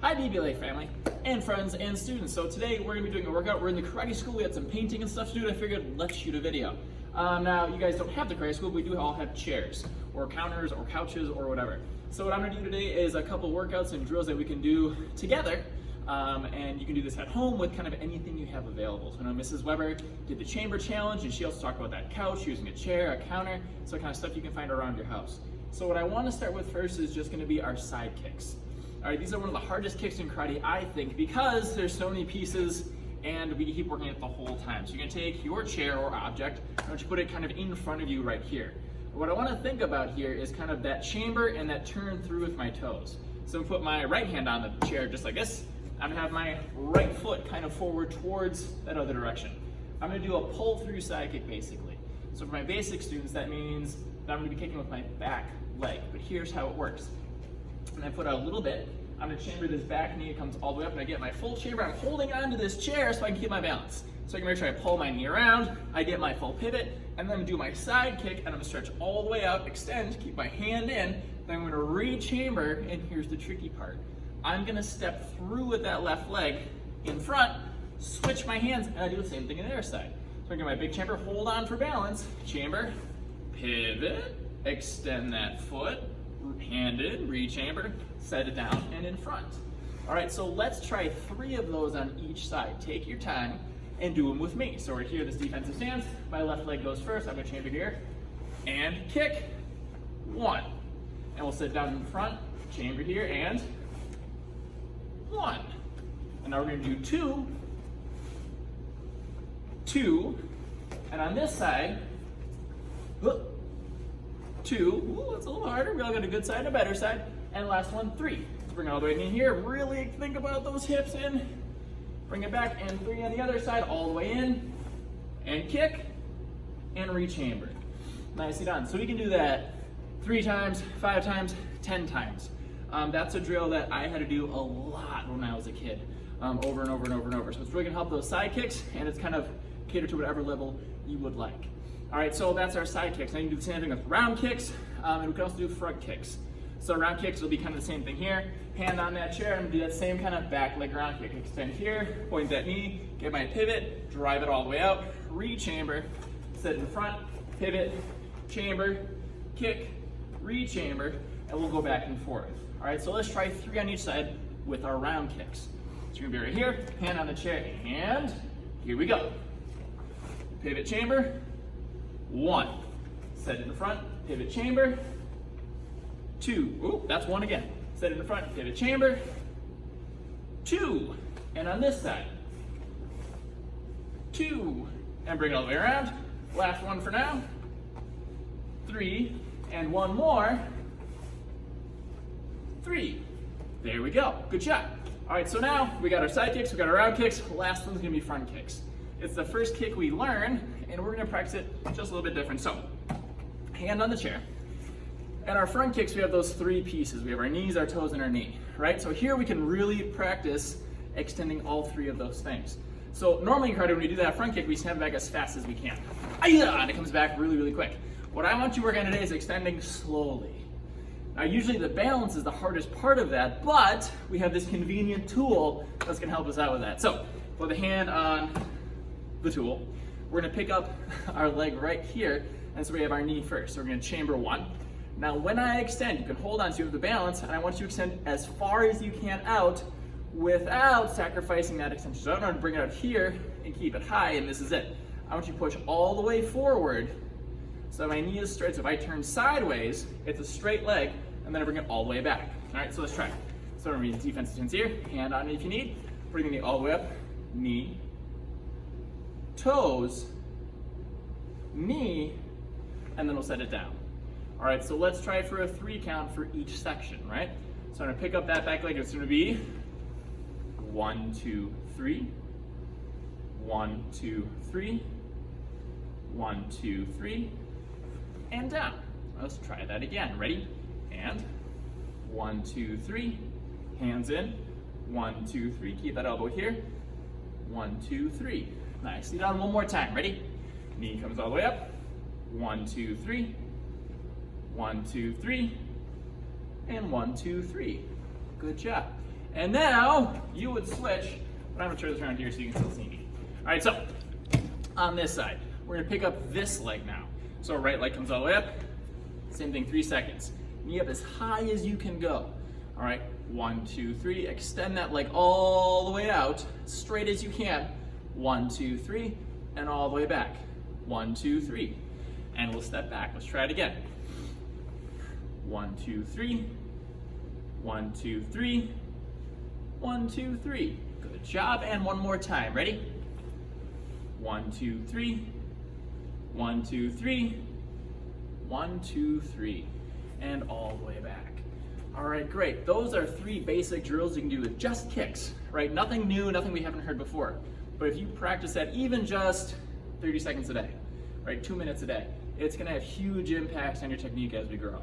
Hi DBLA family and friends and students. So today we're going to be doing a workout. We're in the karate school. We had some painting and stuff to do and I figured let's shoot a video. Now you guys don't have the karate school, but we do all have chairs or counters or couches or whatever. So what I'm going to do today is a couple workouts and drills that we can do together. And you can do this at home with kind of anything you have available. So I know Mrs. Weber did the chamber challenge and she also talked about that couch, using a chair, a counter, so kind of stuff you can find around your house. So what I want to start with first is just going to be our side kicks. All right, these are one of the hardest kicks in karate, I think, because there's so many pieces and we keep working it the whole time. So you're gonna take your chair or object, and want you put it kind of in front of you right here. What I wanna think about here is kind of that chamber and that turn through with my toes. So I'm gonna put my right hand on the chair just like this. I'm gonna have my right foot kind of forward towards that other direction. I'm gonna do a pull through side kick basically. So for my basic students, that means that I'm gonna be kicking with my back leg, but here's how it works. And I put out a little bit. I'm gonna chamber this back knee, it comes all the way up, and I get my full chamber. I'm holding onto this chair so I can keep my balance. So I can make sure I pull my knee around, I get my full pivot, and then I'm gonna do my side kick, and I'm gonna stretch all the way out, extend, keep my hand in, then I'm gonna re-chamber, and here's the tricky part. I'm gonna step through with that left leg in front, switch my hands, and I do the same thing on the other side. So I get my big chamber, hold on for balance, chamber, pivot, extend that foot, hand in, re-chamber, set it down, and in front. All right, so let's try 3 of those on each side. Take your time and do them with me. So we're here, this defensive stance. My left leg goes first. I'm gonna chamber here and kick. 1. And we'll sit down in front, chamber here, and 1. And now we're gonna do 2, 2, and on this side, 2, ooh, that's a little harder. We all got a good side and a better side. And last one, 3. Let's bring it all the way in here. Really think about those hips in. Bring it back, and 3 on the other side, all the way in. And kick, and re-chamber. Nicely done. So we can do that 3 times, 5 times, 10 times. That's a drill that I had to do a lot when I was a kid, over and over and over and over. So it's really gonna help those side kicks, and it's kind of catered to whatever level you would like. All right, so that's our side kicks. Now you can do the same thing with round kicks, and we can also do front kicks. So round kicks will be kind of the same thing here. Hand on that chair, I'm gonna do that same kind of back leg round kick. Extend here, point that knee, get my pivot, drive it all the way out, re-chamber, set in front, pivot, chamber, kick, re-chamber, and we'll go back and forth. All right, so let's try 3 on each side with our round kicks. So you're gonna be right here, hand on the chair, and here we go. Pivot chamber, 1. Set in the front, pivot chamber, 2. Ooh, that's 1 again. Set in the front, pivot chamber, 2. And on this side, 2. And bring it all the way around. Last one for now. 3. And 1 more. 3. There we go. Good job. All right, so now we got our side kicks, we got our round kicks. Last one's gonna be front kicks. It's the first kick we learn, and we're gonna practice it just a little bit different. So, hand on the chair. And our front kicks, we have those 3 pieces. We have our knees, our toes, and our knee, right? So here we can really practice extending all 3 of those things. So normally in karate, when we do that front kick, we snap it back as fast as we can. And it comes back really, really quick. What I want you to work on today is extending slowly. Now usually the balance is the hardest part of that, but we have this convenient tool that's gonna help us out with that. So, put the hand on the tool. We're gonna pick up our leg right here, and so we have our knee first. So we're gonna chamber 1. Now when I extend, you can hold on to the balance, and I want you to extend as far as you can out without sacrificing that extension. So I don't want to bring it out here and keep it high, and this is it. I want you to push all the way forward so my knee is straight. So if I turn sideways, it's a straight leg, and then I bring it all the way back. All right, so let's try. So we're gonna be defensive stance here, hand on it if you need. Bring the knee all the way up, knee, toes, knee, and then we'll set it down. All right, so let's try for a 3 count for each section, right? So I'm gonna pick up that back leg. It's gonna be 1, 2, 3, 1, 2, 3, 1, 2, 3, and down. Let's try that again. Ready? And 1, 2, 3, hands in, 1, 2, 3. Keep that elbow here. 1, 2, 3. Nicely done. One more time. Ready? Knee comes all the way up. 1, 2, 3. 1, 2, 3. And 1, 2, 3. Good job. And now you would switch, but I'm gonna turn this around here so you can still see me. All right, so on this side, we're gonna pick up this leg now. So right leg comes all the way up, same thing, 3 seconds. Knee up as high as you can go. All right, 1, 2, 3, extend that leg all the way out, straight as you can. 1, 2, 3, and all the way back. 1, 2, 3, and we'll step back. Let's try it again. 1, 2, 3, 1, 2, 3, 1, 2, 3. Good job, and one more time. Ready? 1, 2, 3, 1, 2, 3, 1, 2, 3, and all the way back. All right, great. Those are 3 basic drills you can do with just kicks, right? Nothing new, nothing we haven't heard before. But if you practice that even just 30 seconds a day, right, 2 minutes a day, it's gonna have huge impacts on your technique as we grow.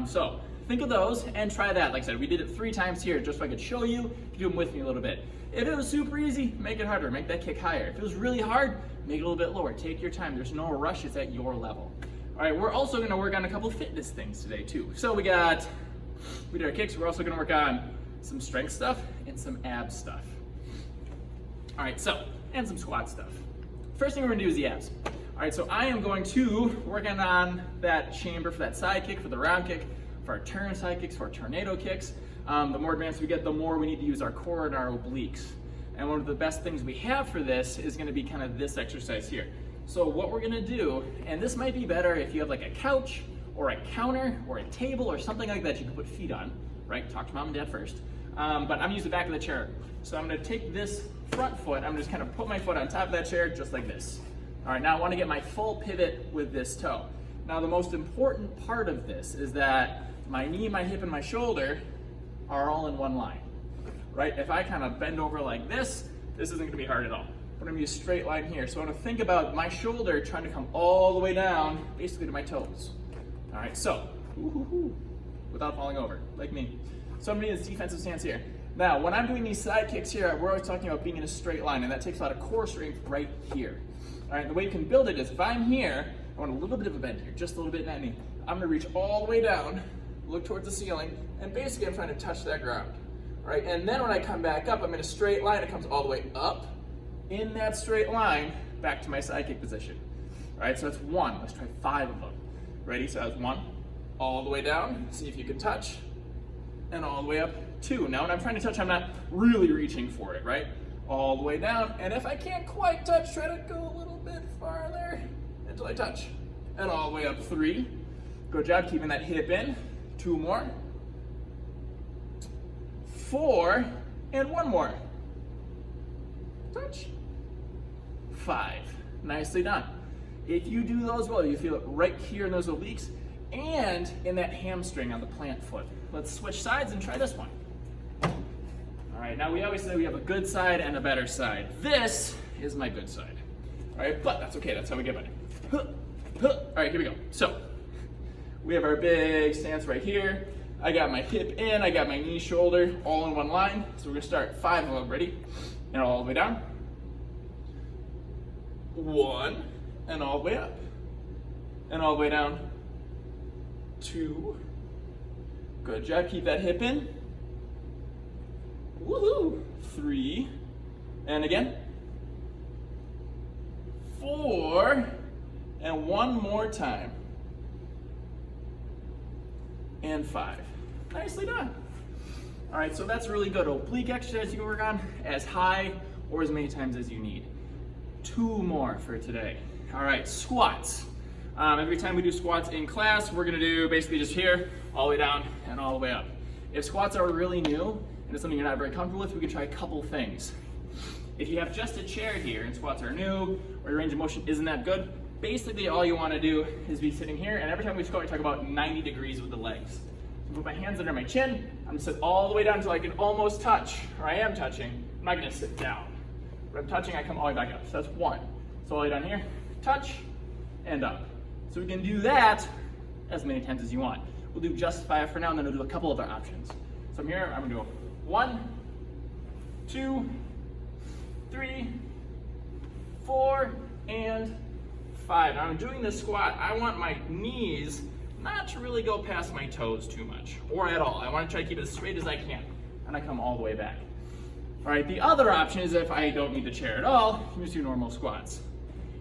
So think of those and try that. Like I said, we did it 3 times here just so I could show you. Do them with me a little bit. If it was super easy, make it harder, make that kick higher. If it was really hard, make it a little bit lower. Take your time, there's no rush, it's at your level. All right, we're also gonna work on a couple fitness things today too. So we did our kicks, we're also gonna work on some strength stuff and some ab stuff. All right, and some squat stuff. First thing we're gonna do is the abs. All right, so I am going to work on that chamber for that side kick, for the round kick, for our turn side kicks, for our tornado kicks. The more advanced we get, the more we need to use our core and our obliques. And one of the best things we have for this is gonna be kind of this exercise here. So what we're gonna do, and this might be better if you have like a couch or a counter or a table or something like that you can put feet on, right? Talk to mom and dad first. But I'm gonna use the back of the chair. So I'm gonna take this front foot, I'm just kind of put my foot on top of that chair just like this. All right, now I wanna get my full pivot with this toe. Now the most important part of this is that my knee, my hip, and my shoulder are all in one line, right? If I kind of bend over like this isn't gonna be hard at all. We're gonna be a straight line here. So I wanna think about my shoulder trying to come all the way down, basically to my toes. All right, so, without falling over, like me. So I'm gonna do this defensive stance here. Now, when I'm doing these side kicks here, we're always talking about being in a straight line, and that takes a lot of core strength right here. All right, the way you can build it is if I'm here, I want a little bit of a bend here, just a little bit in that knee. I'm gonna reach all the way down, look towards the ceiling, and basically I'm trying to touch that ground. All right, and then when I come back up, I'm in a straight line, it comes all the way up, in that straight line, back to my side kick position. All right, so that's 1, let's try 5 of them. Ready, so that's 1, all the way down, see if you can touch, and all the way up, 2. Now when I'm trying to touch, I'm not really reaching for it, right? All the way down, and if I can't quite touch, try to go a little bit farther until I touch. And all the way up, 3. Good job keeping that hip in. 2 more. 4, and 1 more. Touch. 5. Nicely done. If you do those well, you feel it right here in those obliques and in that hamstring on the plant foot. Let's switch sides and try this one. All right, now we always say we have a good side and a better side. This is my good side. All right, but that's okay, that's how we get better. All right, here we go. So, we have our big stance right here. I got my hip in, I got my knee, shoulder, all in one line. So we're gonna start 5 of them, ready? And all the way down. 1, and all the way up. And all the way down. 2. Good job, keep that hip in. Woohoo! 3, and again. 4, and 1 more time. And 5. Nicely done. All right, so that's really good. Oblique exercise you can work on as high or as many times as you need. 2 more for today. All right, squats. Every time we do squats in class, we're gonna do basically just here, all the way down and all the way up. If squats are really new and it's something you're not very comfortable with, we can try a couple things. If you have just a chair here and squats are new or your range of motion isn't that good, basically all you wanna do is be sitting here, and every time we squat, we talk about 90 degrees with the legs. So put my hands under my chin, I'm gonna sit all the way down until I can almost touch, or I am touching. I'm not gonna sit down. When I'm touching, I come all the way back up. So that's 1. So all the way down here, touch, and up. So we can do that as many times as you want. We'll do just 5 for now, and then we'll do a couple other options. So I'm here, I'm gonna do 1, 2, 3, 4, and 5. Now I'm doing this squat, I want my knees not to really go past my toes too much, or at all. I want to try to keep it as straight as I can. I'm and I come all the way back. All right, the other option is if I don't need the chair at all, you just do normal squats.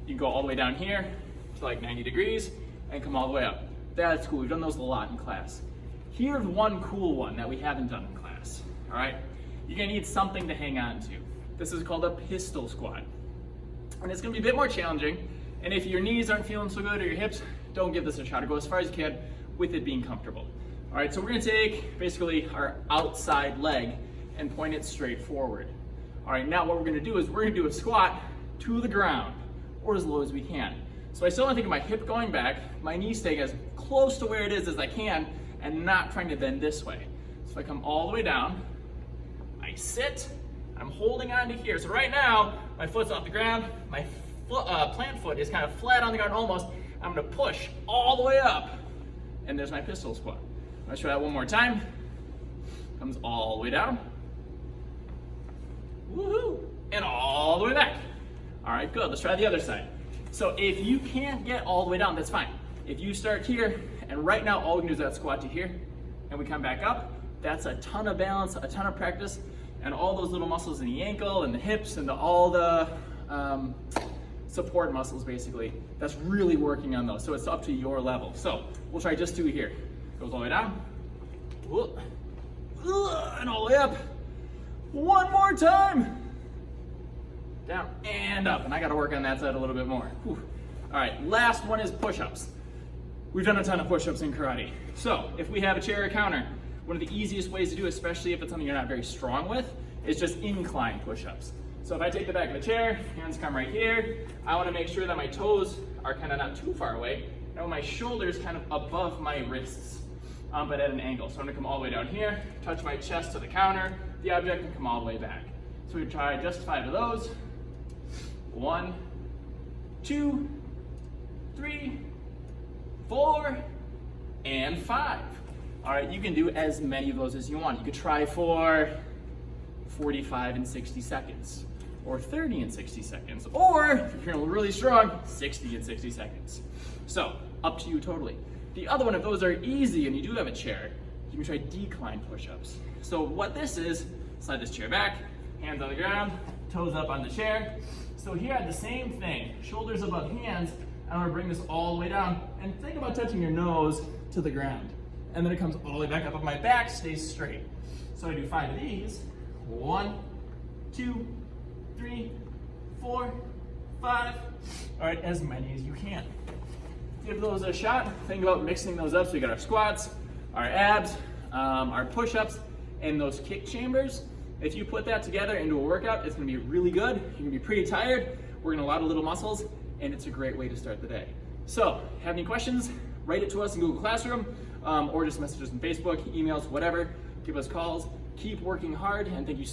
You can go all the way down here to like 90 degrees and come all the way up. That's cool, we've done those a lot in class. Here's one cool one that we haven't done in class, all right? You're gonna need something to hang on to. This is called a pistol squat. And it's gonna be a bit more challenging, and if your knees aren't feeling so good or your hips, don't give this a shot, or go as far as you can with it being comfortable. All right, so we're gonna take basically our outside leg and point it straight forward. All right, now what we're gonna do is we're gonna do a squat to the ground, or as low as we can. So I still wanna think of my hip going back, my knee staying as close to where it is as I can, and not trying to bend this way. So I come all the way down, I sit, I'm holding on to here. So right now, my foot's off the ground, my plant foot is kind of flat on the ground almost. I'm gonna push all the way up, and there's my pistol squat. Let's try that one more time. Comes all the way down. Woohoo! And all the way back. All right, good. Let's try the other side. So if you can't get all the way down, that's fine. If you start here, and right now all we can do is that squat to here, and we come back up, that's a ton of balance, a ton of practice, and all those little muscles in the ankle and the hips and all the support muscles basically, that's really working on those. So it's up to your level. So we'll try just two here. Goes all the way down, and all the way up. One more time. Down and up, and I gotta work on that side a little bit more. Whew. All right, last one is push-ups. We've done a ton of push-ups in karate. So if we have a chair or counter, one of the easiest ways to do, especially if it's something you're not very strong with, is just incline push-ups. So if I take the back of the chair, hands come right here, I wanna make sure that my toes are kind of not too far away. I want my shoulders kind of above my wrists, but at an angle. So I'm gonna come all the way down here, touch my chest to the counter, the object, and come all the way back. So we try just 5 of those. 1, 2, 3, 4, and 5. All right, you can do as many of those as you want. You could try for 45 and 60 seconds, or 30 and 60 seconds, or if you're feeling really strong, 60 and 60 seconds. So, up to you totally. The other one, if those are easy and you do have a chair, you can try decline push-ups. So what this is, slide this chair back, hands on the ground, toes up on the chair. So here I have the same thing, shoulders above hands. I'm gonna bring this all the way down, and think about touching your nose to the ground. And then it comes all the way back up, and my back stays straight. So I do 5 of these. 1, 2, 3, 4, 5. All right, as many as you can. Give those a shot. Think about mixing those up. So we got our squats, our abs, our push-ups, and those kick chambers. If you put that together into a workout, it's gonna be really good. You're gonna be pretty tired, working a lot of little muscles, and it's a great way to start the day. So, have any questions? Write it to us in Google Classroom, or just message us on Facebook, emails, whatever. Give us calls. Keep working hard, and thank you so much.